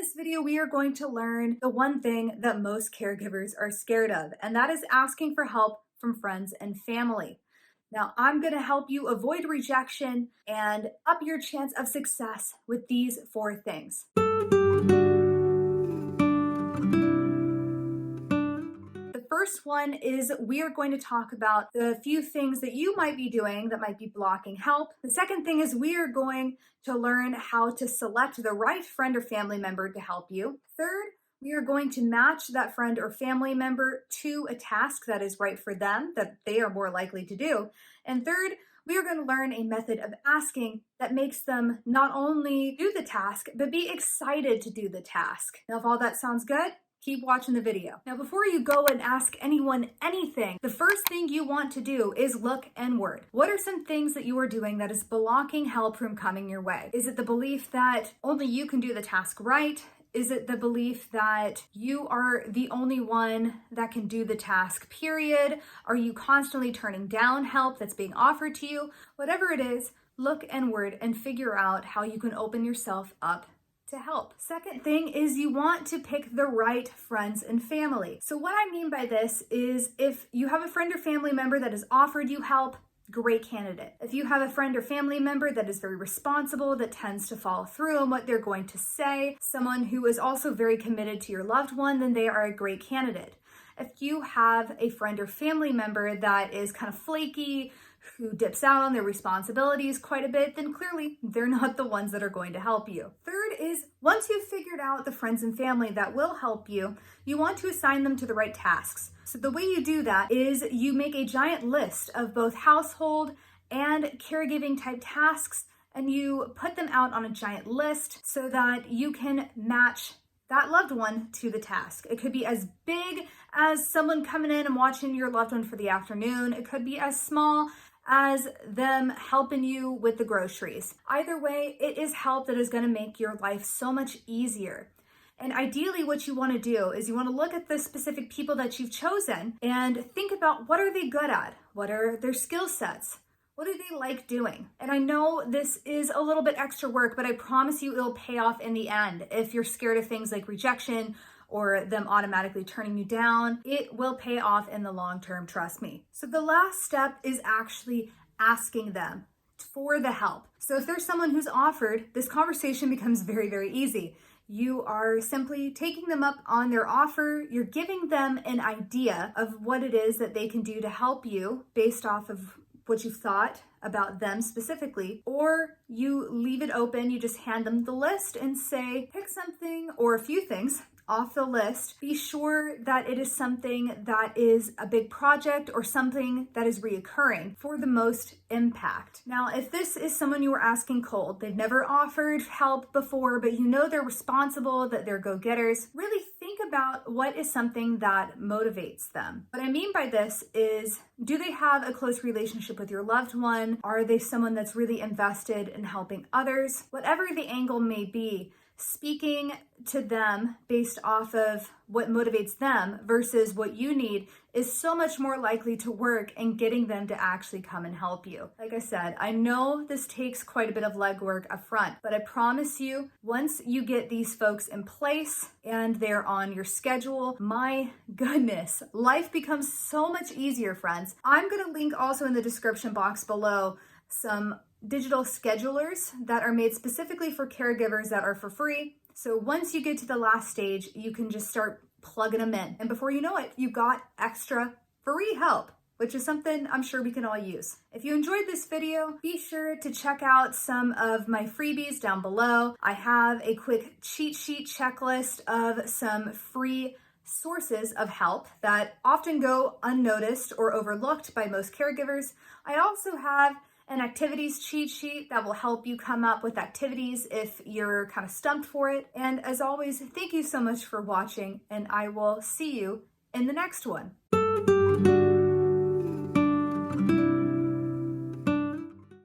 this video, we are going to learn the one thing that most caregivers are scared of, and that is asking for help from friends and family. Now, I'm going to help you avoid rejection and up your chance of success with these 4 things. The first one is we are going to talk about the few things that you might be doing that might be blocking help. The second thing is we are going to learn how to select the right friend or family member to help you. Third, we are going to match that friend or family member to a task that is right for them, that they are more likely to do. And third, we are going to learn a method of asking that makes them not only do the task, but be excited to do the task. Now, if all that sounds good, keep watching the video. Now, before you go and ask anyone anything, the first thing you want to do is look inward. What are some things that you are doing that is blocking help from coming your way? Is it the belief that only you can do the task right? Is it the belief that you are the only one that can do the task, period? Are you constantly turning down help that's being offered to you? Whatever it is, look inward and figure out how you can open yourself up to help. Second thing is you want to pick the right friends and family. So what I mean by this is if you have a friend or family member that has offered you help, great candidate. If you have a friend or family member that is very responsible, that tends to follow through on what they're going to say, someone who is also very committed to your loved one, then they are a great candidate. If you have a friend or family member that is kind of flaky, who dips out on their responsibilities quite a bit, then clearly they're not the ones that are going to help you. Third is once you've figured out the friends and family that will help you, you want to assign them to the right tasks. So the way you do that is you make a giant list of both household and caregiving type tasks, and you put them out on a giant list so that you can match that loved one to the task. It could be as big as someone coming in and watching your loved one for the afternoon. It could be as small as them helping you with the groceries. Either way, it is help that is going to make your life so much easier. And ideally, what you want to do is you want to look at the specific people that you've chosen and think about what are they good at? What are their skill sets? What do they like doing? And I know this is a little bit extra work, but I promise you it'll pay off in the end. If you're scared of things like rejection or them automatically turning you down, it will pay off in the long term, trust me. So the last step is actually asking them for the help. So if there's someone who's offered, this conversation becomes very, very easy. You are simply taking them up on their offer. You're giving them an idea of what it is that they can do to help you based off of what you've thought about them specifically, or you leave it open. You just hand them the list and say, pick something or a few things off the list. Be sure that it is something that is a big project or something that is reoccurring for the most impact. Now, if this is someone you were asking cold, they've never offered help before, but you know they're responsible, that they're go-getters, really think about what is something that motivates them. What I mean by this is, do they have a close relationship with your loved one? Are they someone that's really invested in helping others? Whatever the angle may be, speaking to them based off of what motivates them versus what you need is so much more likely to work in getting them to actually come and help you. Like I said, I know this takes quite a bit of legwork up front, but I promise you, once you get these folks in place and they're on your schedule, my goodness, life becomes so much easier, friends. I'm going to link also in the description box below some digital schedulers that are made specifically for caregivers that are for free. So once you get to the last stage, you can just start plugging them in. And before you know it, you've got extra free help, which is something I'm sure we can all use. If you enjoyed this video, be sure to check out some of my freebies down below. I have a quick cheat sheet checklist of some free sources of help that often go unnoticed or overlooked by most caregivers. I also have an activities cheat sheet that will help you come up with activities if you're kind of stumped for it. And as always, thank you so much for watching, and I will see you in the next one.